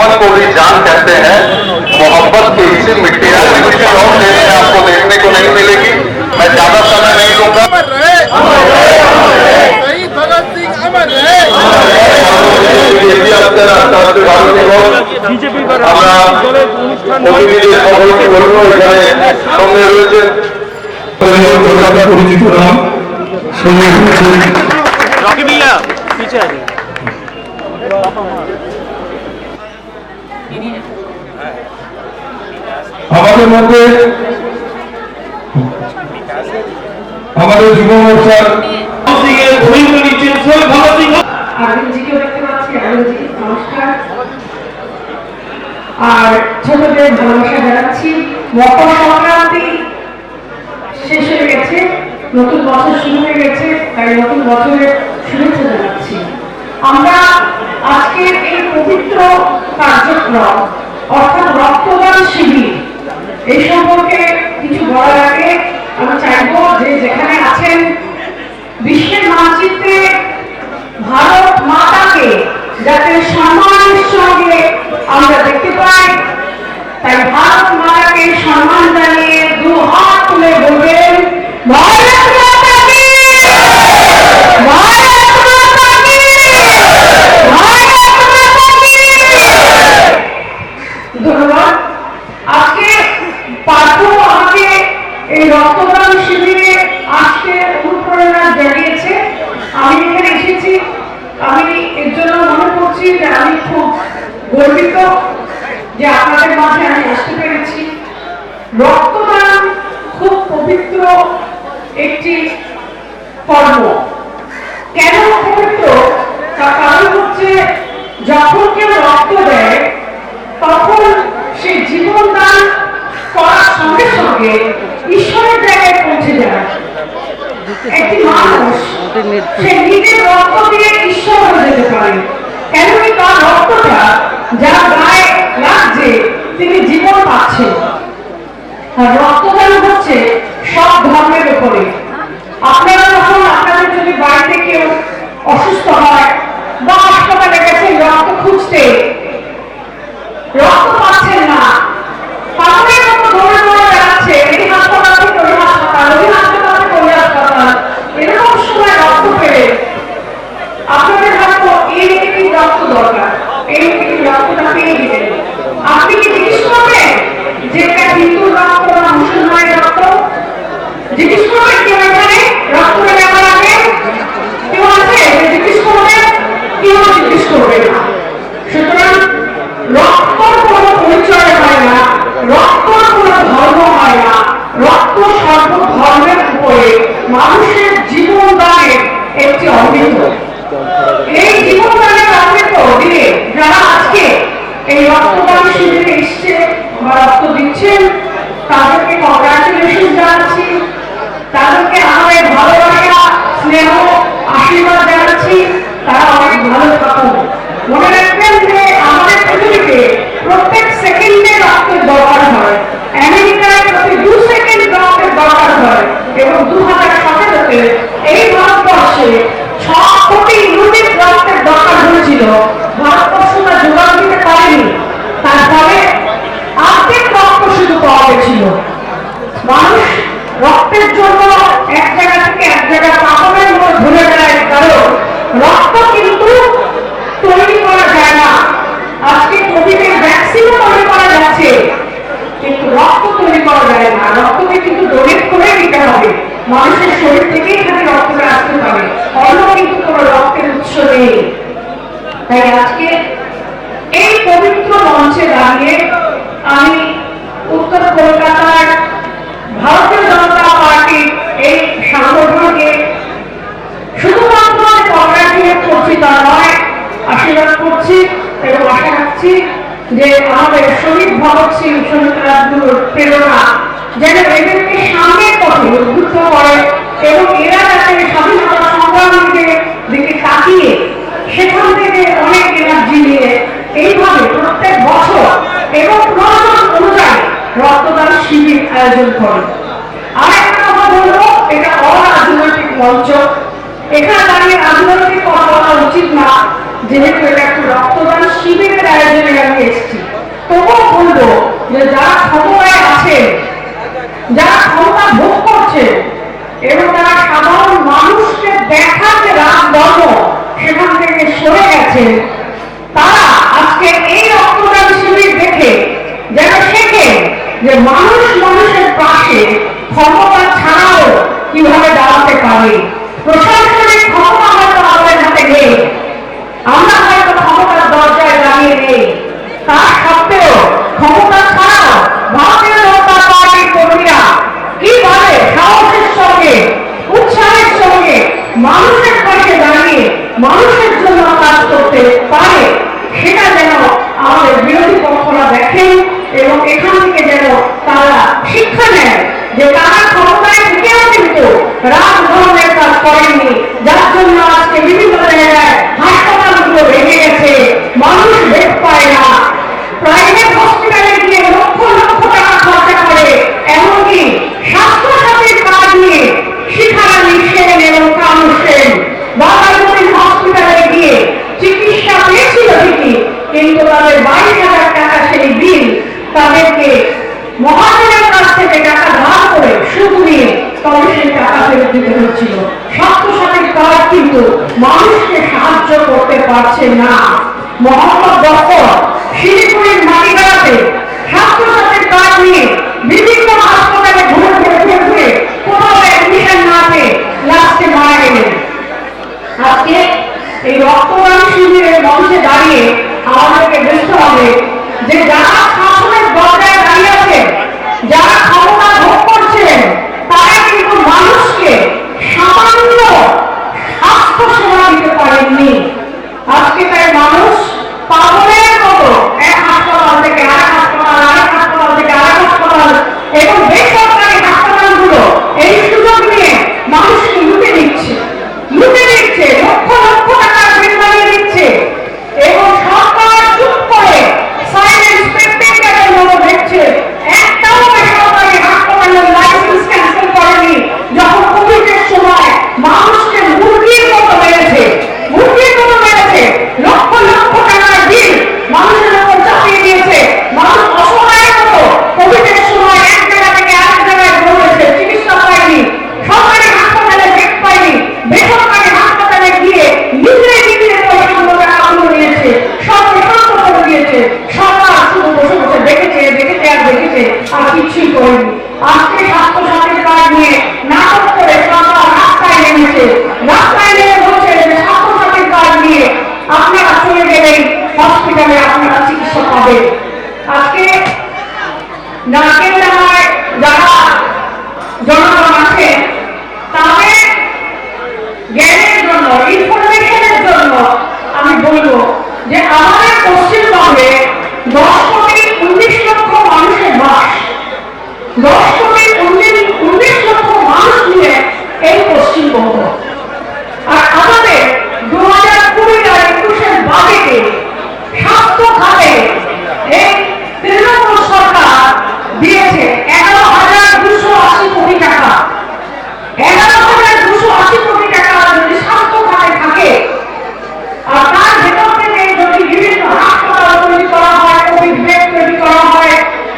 मोहब्बत को भी जान कहते हैं। मोहब्बत की इसी मिट्टी है, किसी और देश में आपको देखने को नहीं मिलेगी। मैं ज्यादा समय नहीं लूंगा। शहीद भगत सिंह अमर रहे। আমরা প্রতিনিধি সকলকে বলবো এখানে সঙ্গে রয়েছেন পরিচিত নাম সঙ্গে रॉकी भैया पीछे आ जाइए। আমাদের মধ্যে আমাদের যুব মোর্চার আরবিনজিকেও দেখতে পাচ্ছি। আরবিনজি নমস্কার। আর ছোটদের ভালোবাসা জানাচ্ছি। মকর সংক্রান্তি শেষ হয়ে গেছে, নতুন বছর শুরু হয়ে গেছে, তাই নতুন বছরের শুভেচ্ছা জানাচ্ছি। আমরা আজকের এই পবিত্র কার্যক্রম অর্থাৎ রক্তদান শিবির এই সম্পর্কে কিছু বলার আগে আমি চাইবো যে যেখানে আছেন বিশ্বের মানচিত্রে ভারত মাতাকে যাতে সম্মানের সঙ্গে আমরা দেখতে পাই, তাই ভারত মাতাকে সম্মান জানিয়ে দু হাত তুলে বলবেন ভারত মাতা কি, ভারত মাতা কি, ভারত মাতা কি। ধন্যবাদ। আজকে পার্থ আমাকে এই রক্তদান শিবিরে আসতে অনুপ্রেরণা জানিয়েছে। আমি এখানে এসেছি, আমি এর জন্য মনে করছি যে আমি খুব গর্বিত যে আপনাদের মাঝে আমি আসতে পেরেছি। রক্তদান খুব পবিত্র একটি কর্ম। কেন পবিত্র তার কারণ হচ্ছে যখন কেউ রক্ত দেয় তখন সে জীবন দান করার সঙ্গে সঙ্গে ঈশ্বরের জায়গায় পৌঁছে যায়। একটি মানুষ সে নিজের রক্ত দিয়ে ঈশ্বর হয়ে যেতে পারে, কেননা তার রক্তটা যার গায়ে লাগছে তিনি জীবন পাচ্ছেন। আর রক্তদান হচ্ছে সব ধর্মের উপরে। আপনারা যখন আপনাদের যদি বাড়িতে কেউ অসুস্থ হয় বা হাসপাতালে গেছেন রক্ত খুঁজতে, রক্ত পাচ্ছেন না, পাথরের মতো দৌড়ে দৌড়ে বেড়াচ্ছে এই হাসপাতাল থেকে ওই হাসপাতাল, ওই হাসপাতাল থেকে ওই হাসপাতাল, এরকম সময় রক্ত পেলে আপনাদের হয়তো এই নেগেটিভ রক্ত দরকার, এই নেগেটিভ রক্তটা পেয়ে গেলেন। আপনি কি জিজ্ঞেস করবেন যে এটা হিন্দুর রক্ত না মুসলমানের রক্ত? জিজ্ঞেস করবেন কেউ এখানে রক্ত নেওয়ার আগে? কেউ আছে জিজ্ঞেস করবেন? কেউ জিজ্ঞেস করবে না। সুতরাং রক্তর কোনো পরিচয় হয় না, রক্তর কোনো ধর্ম হয় না, রক্ত সর্বধর্মের উপরে মানুষের জীবন দানের একটি অমৃত। এই জীবন দানের অমৃত দিয়ে যারা আজকে এই রক্তদান শিবিরে এসছে বা রক্ত দিচ্ছেন তাদেরকে কংগ্রাচুলেশন জানাচ্ছি, তাদেরকে আমাদের ভালোবাসা স্নেহ আশীর্বাদ জানাচ্ছি। তারা অনেক ভালো থাকুন। মনে রাখবেন যে আমাদের পৃথিবীতে প্রত্যেক সেকেন্ডে রক্তের দরকার হয়, আমেরিকায় প্রতি 2 সেকেন্ড রক্তের দরকার হয় এবং 2017-তে এই ভারতবর্ষে 6 কোটি ইউনিট রক্তের দরকার হয়েছিল। ভারতবর্ষ তা জোগাড় দিতে পারেনি, তার ফলে অর্ধেক রক্ত শুধু পাওয়া গেছিল। মানুষ রক্তের জন্য এক জায়গা থেকে এক জায়গা পাথরের মতো ঘুরে বেড়ায়, কারণ রক্ত কিন্তু তৈরি করা যায় না। আজকে কোভিডের ভ্যাকসিনও তৈরি করা যাচ্ছে, কিন্তু রক্ত তৈরি করা যায় না। রক্তকে কিন্তু ডোনেট করে দিতে হবে, মানুষের শরীর থেকেই এখানে রক্তটা আসতে পারে, অন্য কিন্তু কোনো রক্তের উৎস নেই। তাই আজকে এই পবিত্র মঞ্চে দাঁড়িয়ে আমি উত্তর কলকাতার ভারতীয় জনতা পার্টির এই সংগঠনকে শুধুমাত্র কংগ্রাচুলেট করছি তা নয়, আশীর্বাদ করছি এবং আশা রাখছি যে আমাদের শহীদ ভগৎ সিং, শহীদ রাজগুরুর প্রেরণা যেন এদেরকে সামনের পথে উদ্বুদ্ধ করে এবং এরা যাতে স্বাধীনতা সংগ্রামীদের দিকে তাকিয়ে সেখান থেকে অনেক এনার্জি নিয়ে এইভাবে প্রত্যেক বছর এবং প্রয়োজন অনুযায়ী রক্তদান শিবির আয়োজন করে। আরেকটা কথা বলবো, এটা অরাজনৈতিক মঞ্চ, এখানে দাঁড়িয়ে রাজনৈতিক কথা বলা উচিত না, যেহেতু এটা একটা রক্তদান শিবিরের আয়োজনে আমি যে যারা ক্ষমতায় আছে, যারা ক্ষমতা ভোগ করছে এবং যারা সাধারণ মানুষকে দেখার যে রাজধর্ম সেখান থেকে সরে গেছে, তারা আজকে এই রক্তদান শিবির দেখে যেন শেখে যে মানুষ মানুষের পাশে ক্ষমতা ছাড়াও কিভাবে দাঁড়াতে পারে। প্রশাসনিক ক্ষমতা হয়তো আমাদের হাতে নেই, আমরা হয়তো ক্ষমতার দরজায় দাঁড়িয়ে নেই, তা সত্ত্বেও ক্ষমতা ছাড়াও ভারতীয় জনতা পার্টির কর্মীরা কিভাবে সাহসের সঙ্গে উৎসাহের সঙ্গে মানুষের পাশে দাঁড়িয়ে মানুষের জন্য কাজ করতে পারে, সেটা যেন আমাদের বিরোধী পক্ষরা দেখেন এবং এখান থেকে যেন তারা শিক্ষা নেয় যে তারা ক্ষমতায় থেকেও কিন্তু রাজধর্মের কাজ করেননি, যার জন্য আজকে বিভিন্ন জায়গায় হাসপাতালগুলো ভেঙে গেছে, মানুষ বেড পায় না, প্রাইভেট হসপিটালে গিয়ে লক্ষ লক্ষ টাকা খরচা করে, এমনকি স্বাস্থ্যসাথীর কাজ নিয়ে শিখারানী সেন এবং কানু সেন বাংলাদেশ হসপিটালে গিয়ে চিকিৎসা পেয়েছিল ঠিকই, কিন্তু তাদের 22,000 টাকা সেই বিল তাদেরকে মহাজনের কাছ থেকে টাকা ধার করে সুদ নিয়ে তবে সেই টাকা ফেরত দিতে হচ্ছিল। স্বাস্থ্যসাথীর কাজ কিন্তু মানুষকে সাহায্য করতে পারছে না। মোহাম্মদ দফর শিলিগুড়ির মাটিগাড়াতে স্বাস্থ্যসাথীর কাজ নিয়ে বিভিন্ন হাসপাতালে ঘুরে ঘুরে ঘুরে ঘুরে কোথাও অ্যাডমিশন না পেয়ে লাস্টে মারা গেলেন। আজকে এই রক্তদান শিবিরের মঞ্চে দাঁড়িয়ে আমাদেরকে বুঝতে হবে যে যারা শাসনের দরজায় দাঁড়িয়ে আছেন, যারা ক্ষমতা ভোগ করছেন, তারা কিন্তু মানুষকে সামান্য স্বাস্থ্য সেবা দিতে পারেননি। আজকে তাই মানুষ পাগলের মতো এক হাসপাতাল থেকে আরেক হাসপাতাল, আরেক হাসপাতাল থেকে আরেক হাসপাতাল এবং বেসরকারি হাসপাতালগুলো এই সুযোগ নিয়ে মানুষকে লুটে নিচ্ছে, লক্ষ লক্ষ টাকার বিল বানিয়ে দিচ্ছে এবং সরকার চুপ করে সাইলেন্স স্পেকটেটরের মতো দেখছে। একটাও বেসরকারি হাসপাতালের লাইসেন্স ক্যান্সেল করেনি, যখন কোভিডের সময় মানুষকে মুরগির মতো মেরেছে, লক্ষ লক্ষ টাকার বিল মানুষের উপর চাপিয়ে দিয়েছে। মানুষ অসহায়ের মতো কোভিডের সময় এক জায়গা থেকে আরেক জায়গায় দৌড়েছে, চিকিৎসা পায়নি, সরকারি হাসপাতালে বেড পায়নি, বেসরকারি হাসপাতালে গিয়ে নিজে নিজে পয়সাগুলো টাকাগুলো নিয়েছে, সবকে শান্ত করে দিয়েছে। সরকার শুধু বসে বসে দেখেছে দেখেছে আর দেখেছে আর কিছুই করেনি। আজকে স্বাস্থ্যসাথীর কার্ড নিয়ে নাটক করে সরকার রাস্তায় নেমেছে, রাস্তায় নেমে বলছে যে স্বাস্থ্যসাথীর কার্ড নিয়ে আপনারা চলে গেলেই হসপিটালে আপনারা চিকিৎসা পাবেন। আজকে নাকের ডাঙায় যারা জনগণ আছে তাদের জ্ঞানের জন্য, ইনফরমেশনের জন্য আমি বলবো যে আমাদের পশ্চিমবঙ্গে 10,19,00,000 মানুষের বাস, 10,19,00,000 মানুষ নিয়ে এই পশ্চিমবঙ্গ। আর আমাদের 2020 আর 21 বাজেটে স্বাস্থ্য খাতে এই তৃণমূল সরকার দিয়েছে 11,280 কোটি টাকা। 11,280 কোটি টাকা যদি স্বাস্থ্য খাতে থাকে আর তার ভেতর থেকে যদি বিভিন্ন হাসপাতাল তৈরি করা হয়, কোভিড বেড তৈরি করা হয়,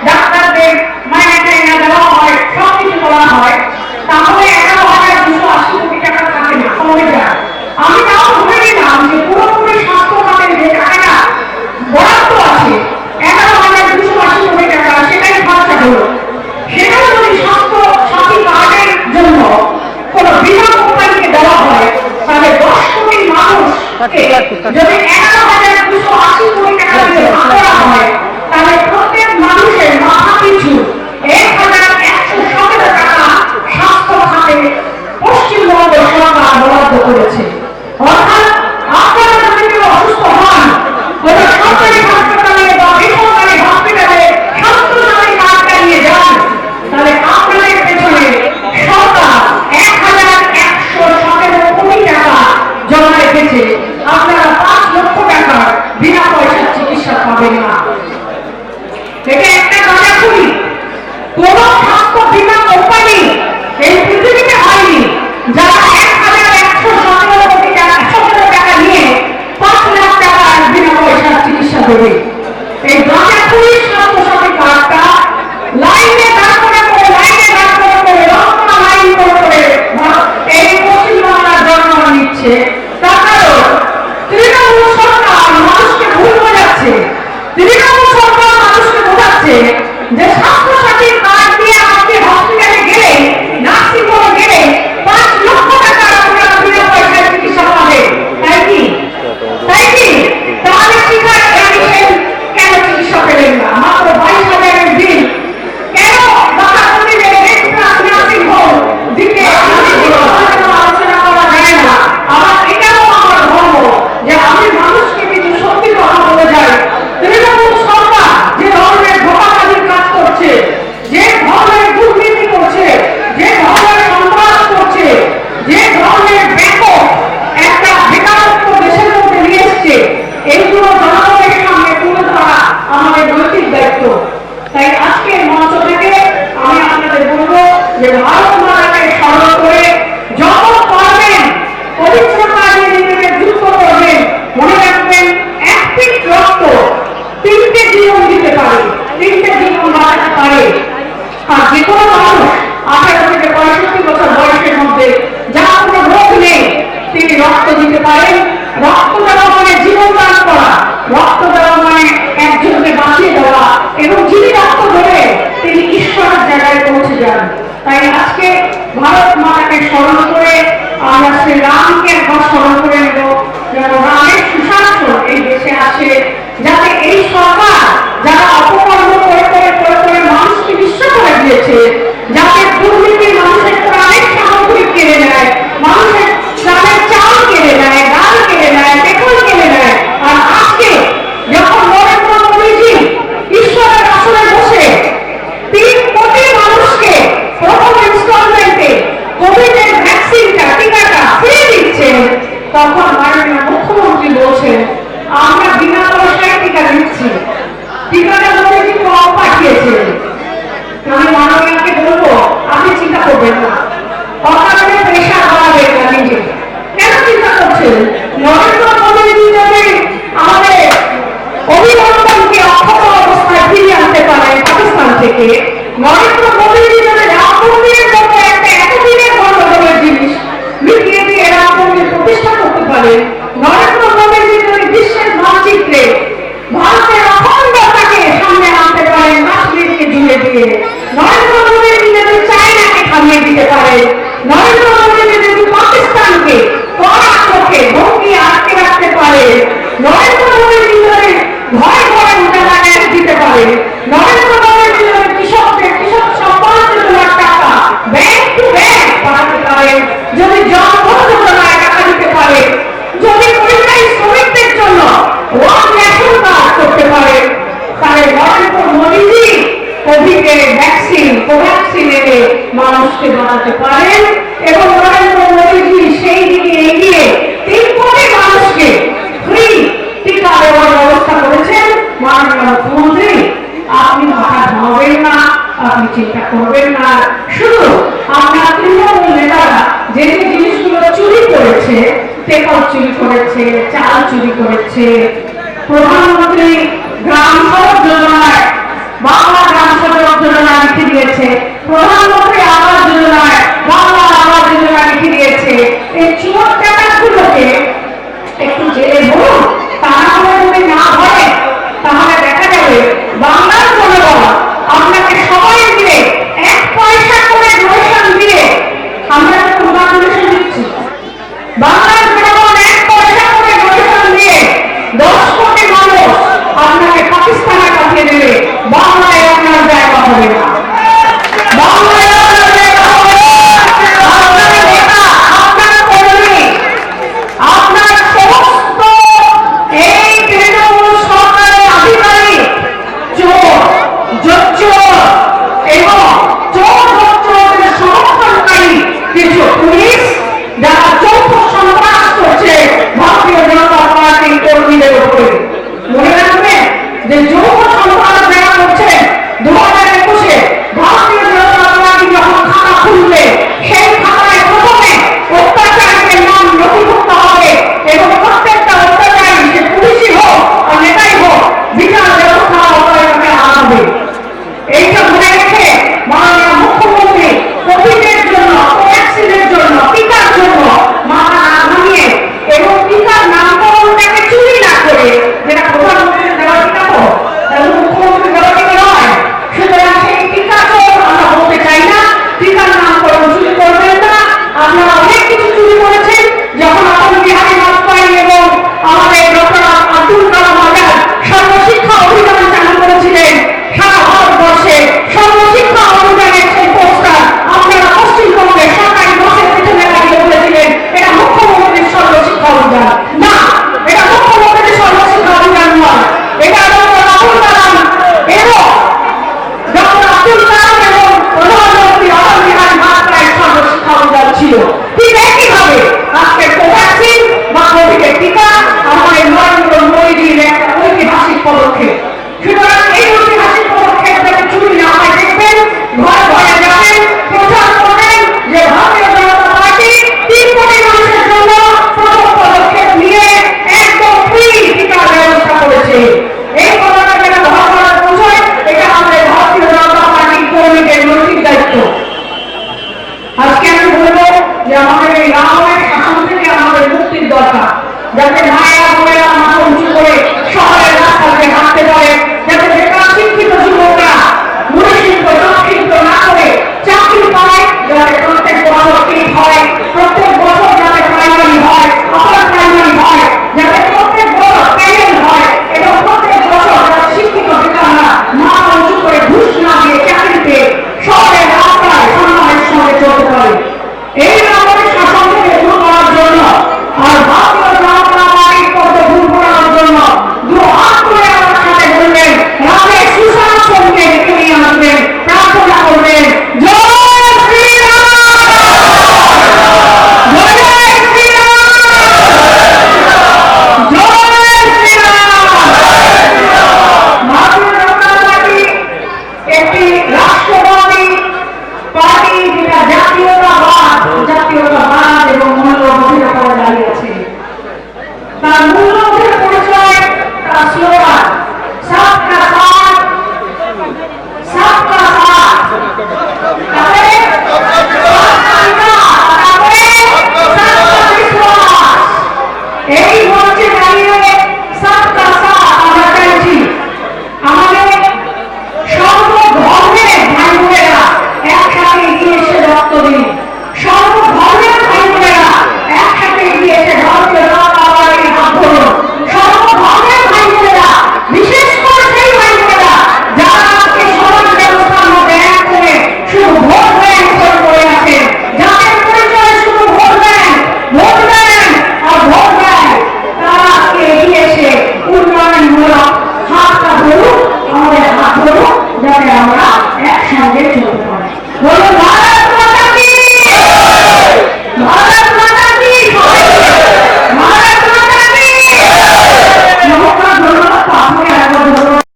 ডাক্তারদের মাইনে টাইনা দেওয়া হয়, সবকিছু করা হয়, তাহলে 11,280 কোটি টাকা থাকে না, কমে যায়। আমি তাও ধরে নিলাম যে পুরোপুরি স্বাস্থ্য খাতের যে টাকাটা বরাদ্দ আছে 11,280 কোটি টাকা, সেটাই খরচা হলো। সেটাও যদি স্বাস্থ্য সাথী কার্ডের জন্য কোনো বিমা কোম্পানিকে দেওয়া হয়, তাহলে 10 কোটি মানুষকে যদি 11,280 কোটি টাকা দিয়ে ভাগ করা হয়, তাহলে প্রত্যেক মানুষের মাথা পিছু 1,117 টাকা স্বাস্থ্য খাতে পশ্চিমবঙ্গ সরকার বরাদ্দ করেছে। অর্থাৎ আপনারা যদি কেউ অসুস্থ হন, কোনো সরকারি হাসপাতালে বা বেসরকারি হসপিটালে স্বাস্থ্যসাথী কার্ডটা নিয়ে যান, তাহলে আপনাদের পেছনে সরকার 1,117 কোটি টাকা জমা রেখেছে। আপনারা 5 লক্ষ টাকার বিনা পয়সার চিকিৎসা পাবেন না। এটা একটা গাঁজাখুরি। কোন স্বাস্থ্য বীমা কোম্পানি এই পৃথিবীতে হয়নি যারা 1,117 কোটি টাকা 17 টাকা নিয়ে 5 লাখ টাকার বিনা পয়সার চিকিৎসা দেবে। এই গাঁজাখুরি স্বাস্থ্যসাথী কার্ডটা করবেন না, অকারণে প্রেশার বাড়াবেন না নিজে। কেন চিন্তা করছেন? নরেন্দ্র মোদী যদি আমাদের অভিনন্দনকে অক্ষত অবস্থায় ফিরিয়ে আনতে পারেন পাকিস্তান থেকে, নরেন্দ্র মোদী যদি রাম মন্দিরের মতো একটা এতদিনের গণ্ডগোলের জিনিস মিটিয়ে দিয়ে রাম মন্দির প্রতিষ্ঠা করতে পারেন, নরেন্দ্র মোদী যদি বিশ্বের মানচিত্রে ভারতের অখণ্ডতাকে সামনে আনতে পারেন কাশ্মীরকে জুড়ে দিয়ে, নরেন্দ্র মোদী যদি চায়নাকে থামিয়ে দিতে পারেন, নরেন্দ্র মোদী যদি পাকিস্তানকে কড়া চোখে ভঙ্গি আটকে রাখতে পারে, নরেন্দ্র মোদী যদি ঘরে ঘরে উঠানা দিতে পারে, নরেন্দ্র মোদী যদি কৃষকদের কৃষক সম্মান যোজনার টাকা ব্যাংক টু ব্যাংক পাঠাতে পারে, যদি জনধন যোজনায় টাকা দিতে পারে, যদি পরিযায়ী শ্রমিকদের জন্য ওয়ান ন্যাশন কার্ড করতে পারে, তাহলে নরেন্দ্র মোদীজি কোভিডের ভ্যাকসিন কোভ্যাক্সিন এনে মানুষকে বাঁচাতে পারেন এবং নরেন্দ্র মোদীজি সেই দিকে এগিয়ে 3 কোটি মানুষকে ফ্রি টিকা দেওয়ার ব্যবস্থা করেছেন। মাননীয় মুখ্যমন্ত্রী, আপনি মাথা ঘামাবেন না, আপনি চিন্তা করবেন না। শুধু আপনার তৃণমূল নেতারা যে যে জিনিসগুলো চুরি করেছে, পেপার চুরি করেছে, চাল চুরি করেছে, প্রধানমন্ত্রী গ্রাম সড়ক যোজনায় বাংলা গ্রাম সড়ক যোজনা লিখে দিয়েছে, প্রধানমন্ত্রী আবাস যোজনায় বাংলা আবাস যোজনা লিখে দিয়েছে, এই চুয়ার টাকাগুলোকে একটু জেলে ধরুন, তা না হলে যদি না হয় তাহলে দেখা যাবে বাংলার জনগণ আপনাকে সবাই মিলে 1 পয়সা করে ডোনেশন দিয়ে, আমরা ডোনেশন দিচ্ছি, বাংলার জনগণ 1 পয়সা করে ডোনেশন দিয়ে 10 কোটি মানুষ আপনাকে পাকিস্তানে পাঠিয়ে দেবে। বাংলায় আপনার জায়গা হবে না, বাংলায় আপনার জায়গা হবে না। আপনার নেতা, আপনার কর্মী, আপনার সমস্ত এই তৃণমূল সরকারের আধিকারিক চোর, জোচ্চোর এবং চোর-জোচ্চোরদের সমর্থনকারী কিছু পুলিশ যারা চৌথ সন্ত্রাস করছে ভারতীয় জনতা পার্টির কর্মীদের উপরে। মনে রাখবেন যে যৌথ সন্ত্রাস যারা করছে 2000